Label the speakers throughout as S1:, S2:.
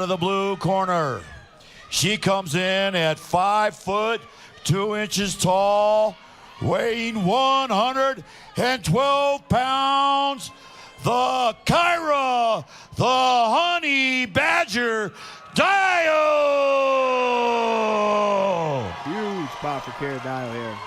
S1: To the blue corner. She comes in at 5 foot 2 inches tall, weighing 112 pounds. The Kyra, the Honey Badger Dio.
S2: Huge pop for Kyra Dio here.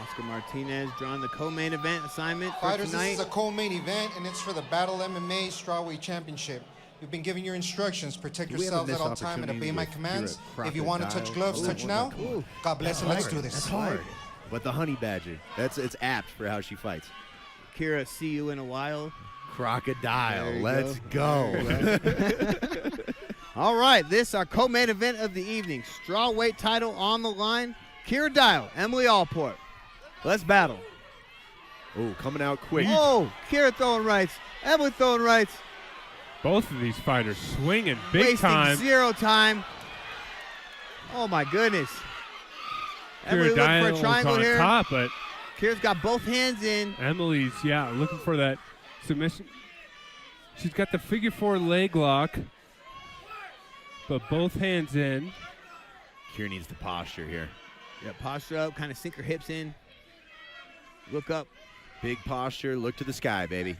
S2: Oscar Martinez drawing the co-main event assignment for
S3: Fighters,
S2: tonight.
S3: this is a co-main event, and it's for the Battle MMA Strawweight Championship. We've been giving your instructions. Protect yourselves at all time and obey my commands. If you want to touch gloves, touch now. God bless and let's do this.
S4: That's hard. But the Honey Badger, it's apt for how she fights.
S2: Kyra, see you in a while.
S4: Crocodile, let's go.
S2: All right, this our co-main event of the evening. Strawweight title on the line. Kyra Dio, Emily Allport. Let's battle.
S4: Oh, coming out quick.
S2: Oh, Kyra throwing rights. Emily throwing rights.
S5: Both of these fighters swinging big
S2: Wasting
S5: time.
S2: zero time. Oh, my goodness. Emily
S5: Kyra
S2: looking for
S5: Dio
S2: a triangle
S5: on
S2: here.
S5: top, but
S2: Kyra's got both hands in.
S5: Emily's, looking for that submission. She's got the figure 4 leg lock, but both hands in.
S4: Kyra needs the posture here.
S2: Yeah, posture up, kind of sink her hips in. Look up.
S4: Big posture, look to the sky, baby.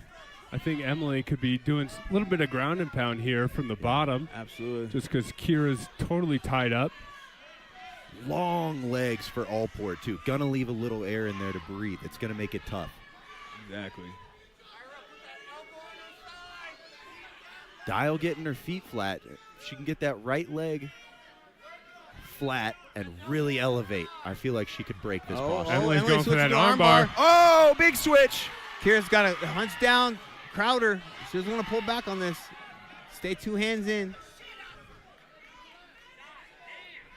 S5: I think Emily could be doing a little bit of ground and pound here from the bottom.
S2: Absolutely.
S5: Just because Kyra's totally tied up.
S4: Long legs for Allport, too. Gonna leave a little air in there to breathe. It's gonna make it tough.
S2: Exactly.
S4: Dio getting her feet flat. She can get that right leg flat and really elevate. I feel like she could break this posture.
S5: Emily's going for that
S2: arm
S5: armbar.
S4: Oh, big switch.
S2: Kyra's got to hunch down, Crowder. She doesn't want to pull back on this. Stay 2 hands in.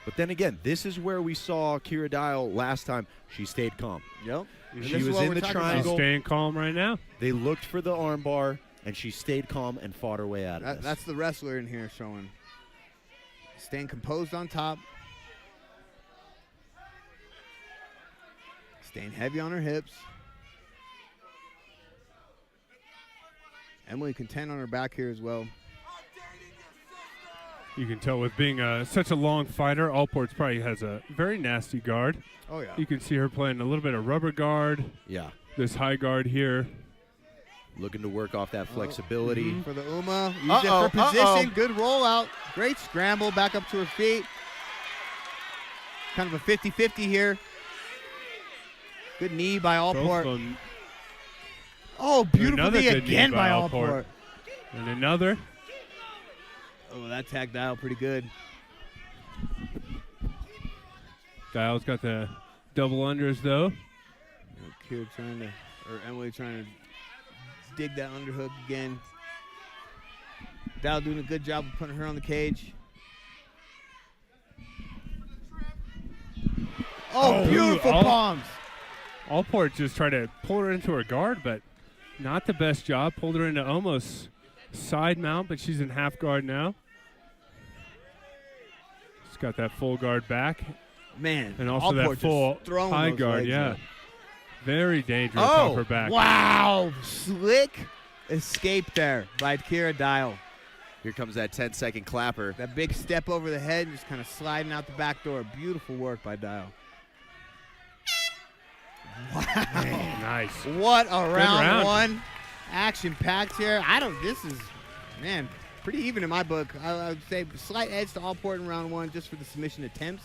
S4: But then again, this is where we saw Kyra Dio last time. She stayed calm.
S2: Yep.
S4: She was in the
S5: She's
S4: triangle.
S5: staying calm right now.
S4: They looked for the armbar, and she stayed calm and fought her way out of this.
S2: That's the wrestler in here showing. Staying composed on top. Staying heavy on her hips. Emily content on her back here as well.
S5: You can tell with being such a long fighter, Allport's probably has a very nasty guard.
S2: Oh, yeah.
S5: You can see her playing a little bit of rubber guard.
S4: Yeah.
S5: This high guard here.
S4: Looking to work off that flexibility.
S2: For the Uma. Use it for position. Good rollout. Great scramble back up to her feet. Kind of a 50-50 here. Good knee by Allport. Oh, beautiful
S5: Another
S2: knee
S5: good
S2: again
S5: knee
S2: by
S5: by
S2: Allport.
S5: And another.
S2: Oh, that tagged Dio pretty good.
S5: Dio's got the double unders though.
S2: Kyra trying to, or Emily trying to dig that underhook again. Dio doing a good job of putting her on the cage. Oh, beautiful palms.
S5: Allport just tried to pull her into her guard, but not the best job. Pulled her into almost side mount, but she's in half guard now. She's got that full guard back.
S2: Man,
S5: and also
S2: Allport
S5: that full
S2: throwing
S5: high
S2: those
S5: guard,
S2: legs
S5: yeah.
S2: up.
S5: Very dangerous off her back.
S2: Wow, slick escape there by Kyra Dio.
S4: Here comes that 10-second clapper.
S2: That big step over the head, just kind of sliding out the back door. Beautiful work by Dio. Wow.
S5: Man, nice.
S2: What a round one. Action-packed here. This is, man, pretty even in my book. I would say slight edge to Allport in round one just for the submission attempts.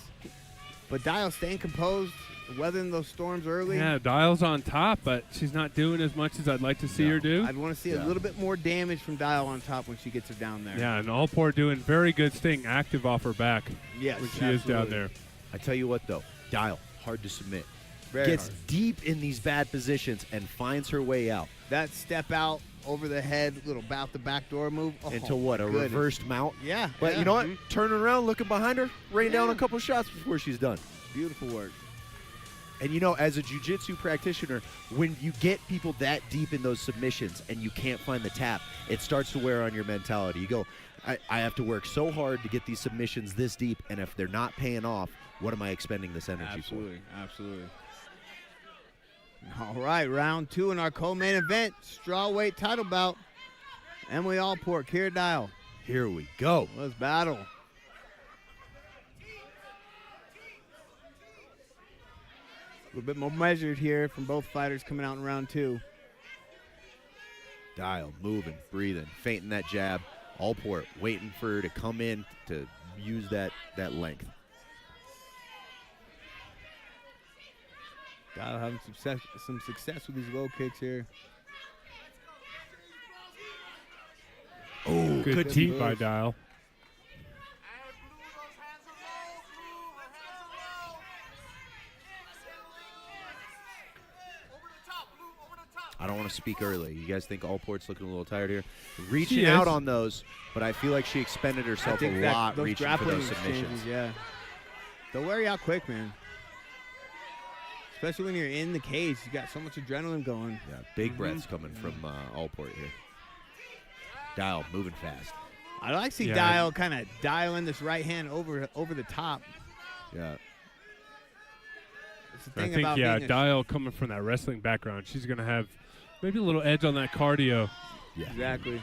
S2: But Dio staying composed, weathering those storms early.
S5: Yeah, Dial's on top, but she's not doing as much as I'd like to see her do.
S2: I'd want to see a little bit more damage from Dio on top when she gets her down there.
S5: Yeah, and Allport doing very good, staying active off her back
S2: yes,
S5: when she is down there.
S4: I tell you what, though, Dio, hard to submit.
S2: Very
S4: Gets
S2: hard.
S4: deep in these bad positions and finds her way out.
S2: That step out over the head, little about the back door move. Oh,
S4: into what, a
S2: goodness.
S4: reversed mount?
S2: Yeah.
S4: But
S2: yeah.
S4: you know what? Turning around, looking behind her, rain down a couple shots before she's done.
S2: Beautiful work.
S4: And you know, as a jiu-jitsu practitioner, when you get people that deep in those submissions and you can't find the tap, it starts to wear on your mentality. You go, I have to work so hard to get these submissions this deep, and if they're not paying off, what am I expending this energy for?
S2: Absolutely. All right, round two in our co-main event, strawweight title bout. Emily Allport, Kyra Dio.
S4: Here we go.
S2: Let's battle. A little bit more measured here from both fighters coming out in round 2.
S4: Dial moving, breathing, feinting that jab. Allport waiting for her to come in to use that length.
S2: Dial having some success with these low kicks here.
S4: Oh,
S5: Good team by Dial.
S4: I don't want to speak early. You guys think Allport's looking a little tired here? Reaching out on those, but I feel like she expended herself a lot reaching for those submissions.
S2: Yeah. They'll wear you out quick, man. Especially when you're in the cage. You got so much adrenaline going.
S4: Yeah, big breaths coming from Allport here. Dial moving fast.
S2: I like to see Dial kind of dialing this right hand over the top.
S4: Yeah.
S2: It's the thing
S5: I think,
S2: about
S5: Dial coming from that wrestling background, she's going to have maybe a little edge on that cardio.
S4: Yeah.
S2: Exactly.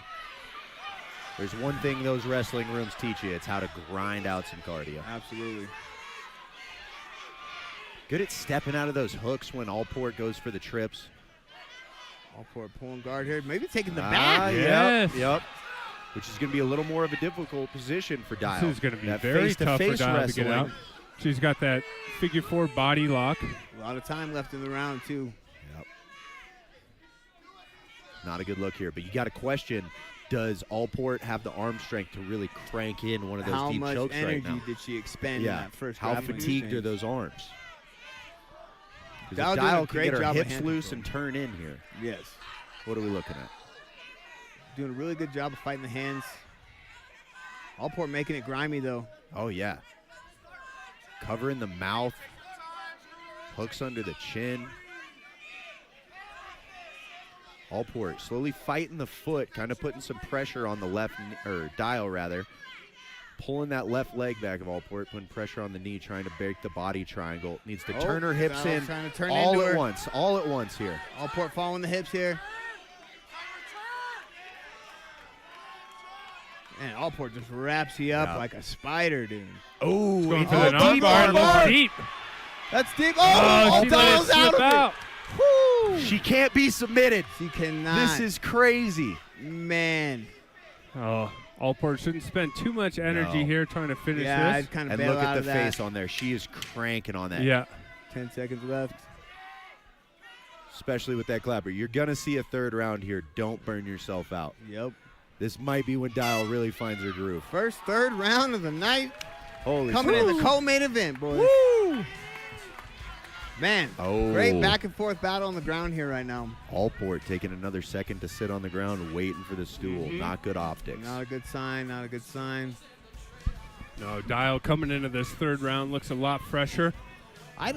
S4: There's one thing those wrestling rooms teach you. It's how to grind out some cardio.
S2: Absolutely.
S4: Good at stepping out of those hooks when Allport goes for the trips.
S2: Allport pulling guard here. Maybe taking the back.
S5: Yes.
S4: Yep. Which is going to be a little more of a difficult position for Dial.
S5: This is going to be
S4: that
S5: very tough for Dial
S4: wrestling.
S5: to get out. She's got that figure 4 body lock.
S2: A lot of time left in the round, too.
S4: Yep. Not a good look here, but you got to question, does Allport have the arm strength to really crank in one of those deep chokes right now?
S2: How much energy did she expend in that first
S4: How
S2: grappling
S4: fatigued
S2: exchange?
S4: are those arms?
S2: Dial
S4: If
S2: doing a
S4: Dial can
S2: great
S4: get her
S2: job of
S4: hips
S2: hand
S4: loose
S2: control.
S4: and turn in here,
S2: Yes.
S4: what are we looking at?
S2: Doing a really good job of fighting the hands. Allport making it grimy, though.
S4: Oh, yeah. Covering the mouth. Hooks under the chin. Allport slowly fighting the foot, kind of putting some pressure on the left, or Dial rather. Pulling that left leg back of Allport, putting pressure on the knee, trying to break the body triangle. Needs to turn her hips
S2: Dial
S4: in
S2: trying to turn
S4: all
S2: into
S4: at
S2: her.
S4: once. All at once here.
S2: Allport following the hips here. And Allport just wraps you up like a spider, dude.
S4: Oh,
S5: Going for an arm bar. Looks deep.
S2: That's deep.
S5: Oh, she let it
S2: Dial's out
S5: slip
S2: of
S5: out.
S2: it. Woo.
S4: She can't be submitted.
S2: She cannot.
S4: This is crazy.
S2: Man.
S5: Oh, Allport shouldn't spend too much energy
S4: No.
S5: here trying to finish
S2: Yeah,
S5: this.
S2: I'd kind of
S4: And
S2: bail
S4: look
S2: out
S4: at
S2: of
S4: the
S2: that.
S4: face on there. She is cranking on that.
S5: Yeah.
S2: 10 seconds left.
S4: Especially with that clapper. You're going to see a third round here. Don't burn yourself out.
S2: Yep.
S4: This might be when Dial really finds her groove.
S2: Third round of the night.
S4: Holy
S2: Coming in
S4: smokes.
S2: the co-main event, boys.
S4: Woo!
S2: Man,
S4: Oh.
S2: great back and forth battle on the ground here right now.
S4: Allport taking another second to sit on the ground waiting for the stool. Not good optics.
S2: Not a good sign, not a good sign.
S5: No, Dial coming into this third round looks a lot fresher.
S2: I'd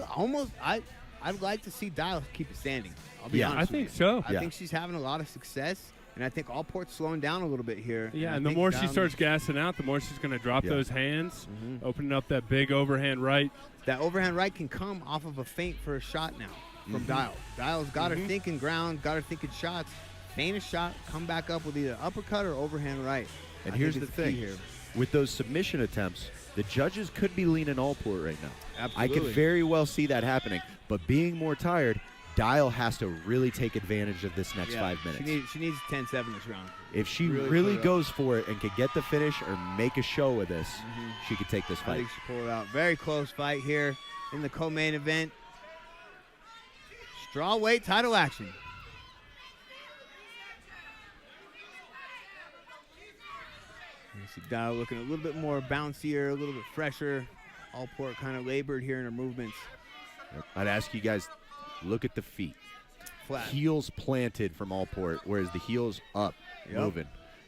S2: like to see Dial keep it standing. I'll be
S4: Yeah,
S2: honest
S5: I
S2: with
S5: think
S2: you.
S5: so.
S2: I
S4: Yeah.
S2: think she's having a lot of success, and I think Allport's slowing down a little bit here.
S5: Yeah,
S2: I
S5: and the
S2: think
S5: more she
S2: Dial
S5: starts
S2: needs-
S5: gassing out, the more she's going to drop
S4: Yeah.
S5: those hands, opening up that big overhand right.
S2: that overhand right can come off of a feint for a shot now from Dial. Dial's got her thinking ground, got her thinking shots. Feint a shot, come back up with either uppercut or overhand right.
S4: And
S2: I
S4: here's
S2: think
S4: the
S2: it's key
S4: thing.
S2: here.
S4: With those submission attempts, the judges could be leaning Allport right now. I
S2: Absolutely.
S4: could very well see that happening. But being more tired, Dial has to really take advantage of this next 5 minutes.
S2: She needs 10-7 this round.
S4: If she
S2: really
S4: really
S2: put it up.
S4: goes for it and could get the finish or make a show of this, she could take this
S2: I
S4: fight.
S2: think she pulled it out. Very close fight here in the co-main event. Strawweight title action. You see Dial looking a little bit more bouncier, a little bit fresher. Allport kind of labored here in her movements.
S4: I'd ask you guys, look at the feet.
S2: Flat.
S4: Heels planted from Allport, whereas the heels up,
S2: Yep.
S4: moving,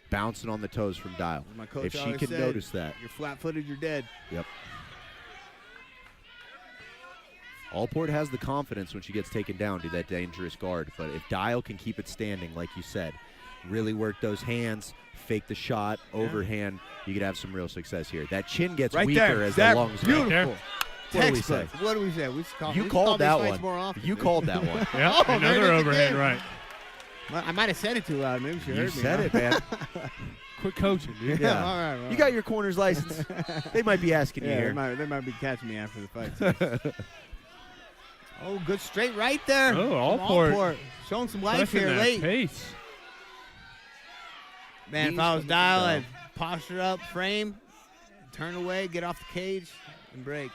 S4: bouncing on the toes from Dial.
S2: My coach
S4: If she
S2: always
S4: can
S2: said,
S4: notice that.
S2: You're flat-footed, you're dead.
S4: Yep. Allport has the confidence when she gets taken down to that dangerous guard, but if Dial can keep it standing, like you said, really work those hands, fake the shot, overhand, you could have some real success here. That chin gets
S2: Right
S4: weaker
S2: there.
S4: as
S2: That
S4: the lungs go.
S2: beautiful.
S5: there.
S4: What do we say?
S2: Textbook. What do we say? We should call,
S4: You
S2: we should
S4: called
S2: call
S4: that
S2: these fights
S4: one.
S2: more often.
S4: You called that one.
S5: Yeah,
S2: Oh, there it
S5: another
S2: is
S5: overhand
S2: again.
S5: right.
S2: Well, I might have said it too loud. Maybe she heard me.
S4: You said it, man.
S5: Quit coaching, dude.
S4: Yeah.
S2: All right,
S4: You got your corner's license. They might be asking you
S2: Yeah,
S4: here.
S2: they might be catching me after the fight. Too. Oh, good straight right there.
S5: Oh,
S2: From
S5: Allport.
S2: Showing some life
S5: Pressing
S2: here
S5: that
S2: late.
S5: pace.
S2: Man, if
S4: He's
S2: I was
S4: from the
S2: Dial,
S4: south.
S2: I'd posture up, frame, turn away, get off the cage, and break.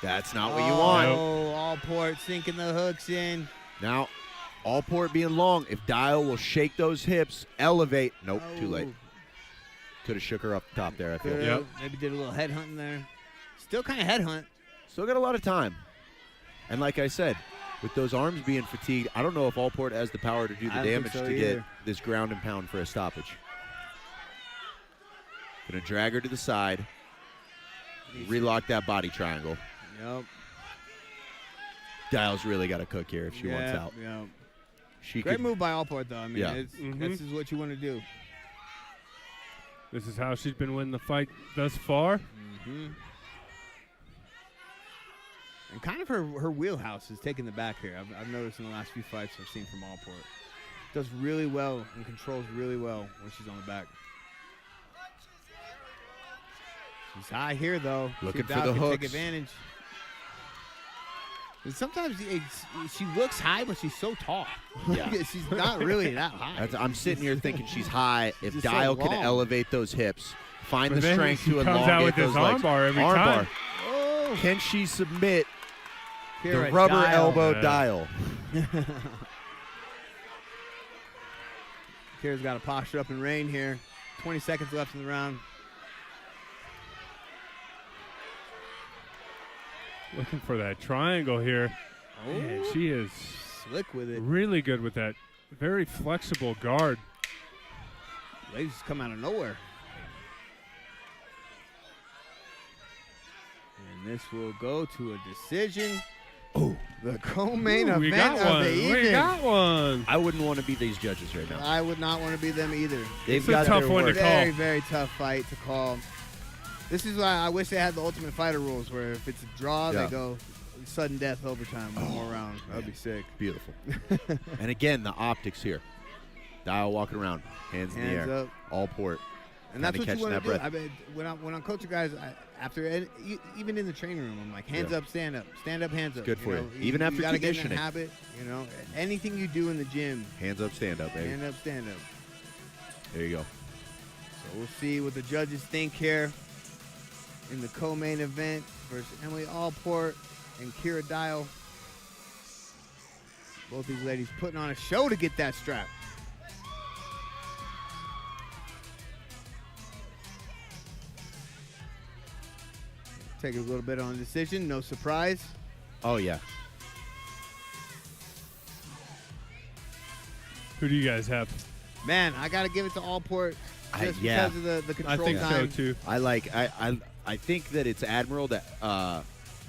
S4: That's not what you want.
S2: Oh, Allport sinking the hooks in.
S4: Now, Allport being long, if Dial will shake those hips, elevate. Nope, too late. Could have shook her up the top there, I feel.
S2: Yep. Maybe did a little headhunting there. Still kind of headhunt.
S4: Still got a lot of time. And like I said, with those arms being fatigued, I don't know if Allport has the power to do the
S2: I don't think
S4: damage
S2: so
S4: to
S2: either.
S4: get this ground and pound for a stoppage. Gonna drag her to the side. Relock that body triangle.
S2: Yep.
S4: Dial's really got to cook here if she wants out.
S2: Yep.
S4: She
S2: Great
S4: could,
S2: move by Allport, though. I mean,
S4: Yeah.
S2: this is what you want to do.
S5: This is how she's been winning the fight thus far.
S2: Mm-hmm. And kind of her wheelhouse is taking the back here. I've noticed in the last few fights I've seen from Allport. Does really well and controls really well when she's on the back. She's high here, though.
S4: Looking
S2: See
S4: for
S2: if
S4: the
S2: Dow can
S4: hooks.
S2: take advantage. And sometimes she looks high, but she's so tall.
S4: Yeah.
S2: She's not really that high.
S4: I'm sitting here thinking she's high. If
S2: Just so
S4: Dial can
S2: long.
S4: elevate those hips, find
S5: But
S4: the
S5: then
S4: strength
S5: she
S4: to
S5: comes out with
S4: elongate
S5: this
S4: those legs.
S5: armbar every time.
S2: Oh,
S4: Can she submit
S2: here
S4: the
S2: at
S4: rubber
S2: Dial.
S4: elbow
S5: Yeah.
S4: Dial?
S2: Kira's got to posture up and rain here. 20 seconds left in the round.
S5: Looking for that triangle here. Man, she is
S2: Slick with it.
S5: really good with that very flexible guard.
S2: Ladies just come out of nowhere. And this will go to a decision.
S4: Oh,
S2: The co-main
S5: Ooh, we
S2: event
S5: got
S2: of
S5: one.
S2: the evening.
S5: We got one.
S4: I wouldn't want to be these judges right now.
S2: I would not want to be them either.
S4: They've
S5: It's a
S4: got
S5: tough
S4: their
S5: one to
S4: work.
S5: call.
S2: Very, very tough fight to call. This is why I wish they had the Ultimate Fighter rules, where if it's a draw,
S4: Yeah.
S2: they go sudden death overtime, one more round. That would be sick.
S4: Beautiful. And again, the optics here. Dial walking around, hands in the
S2: Hands
S4: air,
S2: up.
S4: Allport.
S2: And that's
S4: Kinda
S2: what you
S4: catching
S2: want
S4: that
S2: to do.
S4: breath.
S2: I mean, when I'm coaching guys, even in the training room, I'm like, hands
S4: Yeah.
S2: up, stand up, hands up.
S4: good for you.
S2: know,
S4: Even after
S2: you gotta get in
S4: conditioning.
S2: that habit. You know, anything you do in the gym,
S4: Hands up, stand up, baby.
S2: hand up, stand up.
S4: There you go.
S2: So we'll see what the judges think here in the co-main event versus Emily Allport and Kira Dial. Both these ladies putting on a show to get that strap. Take a little bit on the decision, no surprise.
S4: Oh, yeah.
S5: Who do you guys have?
S2: Man, I got to give it to Allport just
S4: yeah.
S2: because of the control
S5: I think
S2: time.
S5: so too.
S4: I think that it's admirable that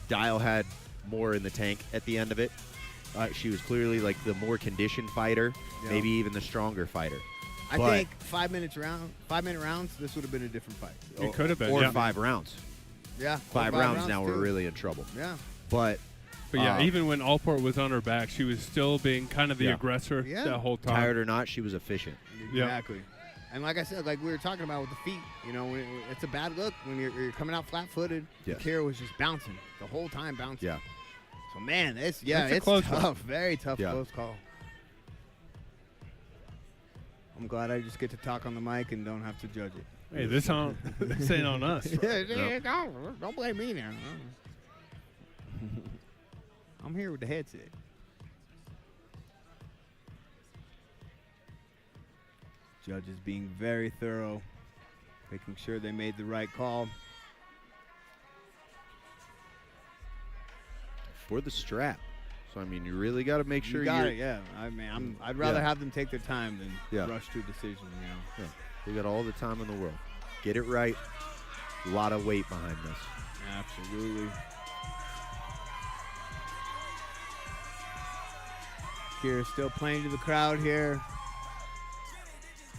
S4: Dial had more in the tank at the end of it. She was clearly like the more conditioned fighter,
S2: Yeah.
S4: maybe even the stronger fighter.
S2: I
S4: But-
S2: think 5 minute rounds, this would have been a different fight.
S5: It could have been.
S4: Or
S5: yeah.
S4: 5 rounds.
S2: Yeah,
S4: 5 rounds now, we're
S2: too.
S4: really in trouble.
S2: Yeah.
S4: But
S5: But yeah, even when Allport was on her back, she was still being kind of the
S4: Yeah.
S5: aggressor
S2: Yeah.
S5: that whole time.
S4: tired or not, she was efficient.
S5: Yeah.
S2: Exactly. And like I said, like we were talking about with the feet, you know, it's a bad look when you're coming out flat-footed.
S4: Yes.
S2: Kira was just bouncing the whole time, bouncing.
S4: Yeah.
S2: So man, it's
S5: a close
S2: tough,
S5: one.
S2: very tough,
S4: Yeah.
S2: close call. I'm glad I just get to talk on the mic and don't have to judge it.
S5: Hey, this ain't on us.
S2: Don't blame me now. I'm here with the headset. Judges being very thorough, making sure they made the right call.
S4: For the strap. So, I mean, you really got to make sure
S2: You got
S4: you're.
S2: it, yeah. I mean, I'd rather
S4: Yeah.
S2: have them take their time than
S4: Yeah.
S2: rush to a decision, you know.
S4: Yeah. You got all the time in the world. Get it right. A lot of weight behind this.
S2: Absolutely. Kira's still playing to the crowd here.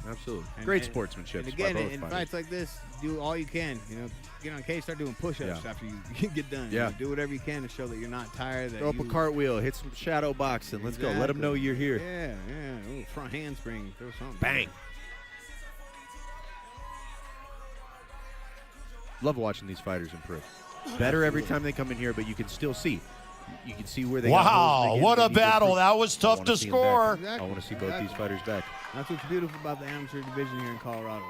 S4: Absolutely.
S2: And-
S4: Great
S2: and-
S4: sportsmanship.
S2: And again,
S4: by both
S2: in
S4: fighters.
S2: fights like this, do all you can. You know, get on a cage, start doing push-ups
S4: Yeah.
S2: after you get done.
S4: Yeah.
S2: You know, do whatever you can to show that you're not tired. That
S4: Throw up a
S2: you-
S4: cartwheel, hit some shadow boxing. Let's go. Let them know you're here.
S2: Yeah. Ooh, front handspring. Throw something.
S4: Bang. Love watching these fighters improve. Better every time they come in here, but you can still see. You can see where they got holes
S1: Wow,
S4: and they
S1: what
S4: get
S1: a
S4: easier
S1: battle.
S4: free-
S1: That was
S4: I
S1: tough
S4: wanna
S1: to
S4: see 'em back.
S1: score.
S2: Exactly.
S4: I want to see both these fighters back.
S2: That's what's beautiful about the amateur division here in Colorado.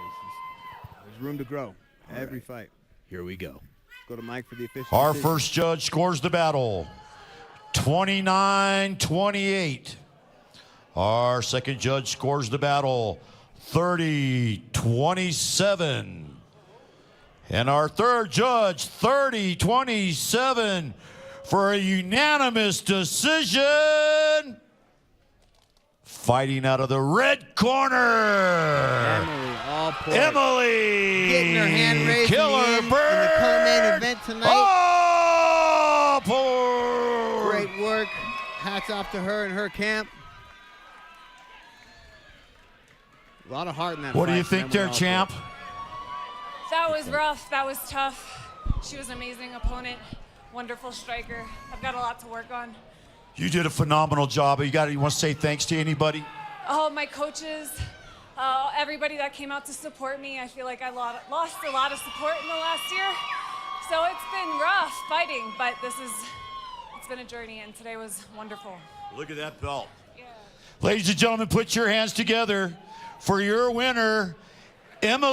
S2: There's room to grow every fight.
S4: Here we go.
S2: Go to Mike for the official.
S1: Our
S2: decision.
S1: first judge scores the battle, 29-28. Our second judge scores the battle, 30-27. And our third judge, 30-27 for a unanimous decision. Fighting out of the red corner,
S2: Emily Allport.
S1: Emily
S2: Getting her hand raised
S1: Killer
S2: in the
S1: Bird
S2: co-main event tonight.
S1: Allport.
S2: Great work. Hats off to her and her camp. A lot of heart in that
S1: What do
S2: fight
S1: you
S2: from
S1: think there,
S2: Emily
S1: champ?
S2: Allport.
S6: That was rough. That was tough. She was an amazing opponent, wonderful striker. I've got a lot to work on.
S1: You did a phenomenal job. You want to say thanks to anybody?
S6: Oh, my coaches, everybody that came out to support me. I feel like I lost a lot of support in the last year. So it's been rough fighting, but it's been a journey, and today was wonderful.
S1: Look at that belt.
S6: Yeah.
S1: Ladies and gentlemen, put your hands together for your winner, Emily.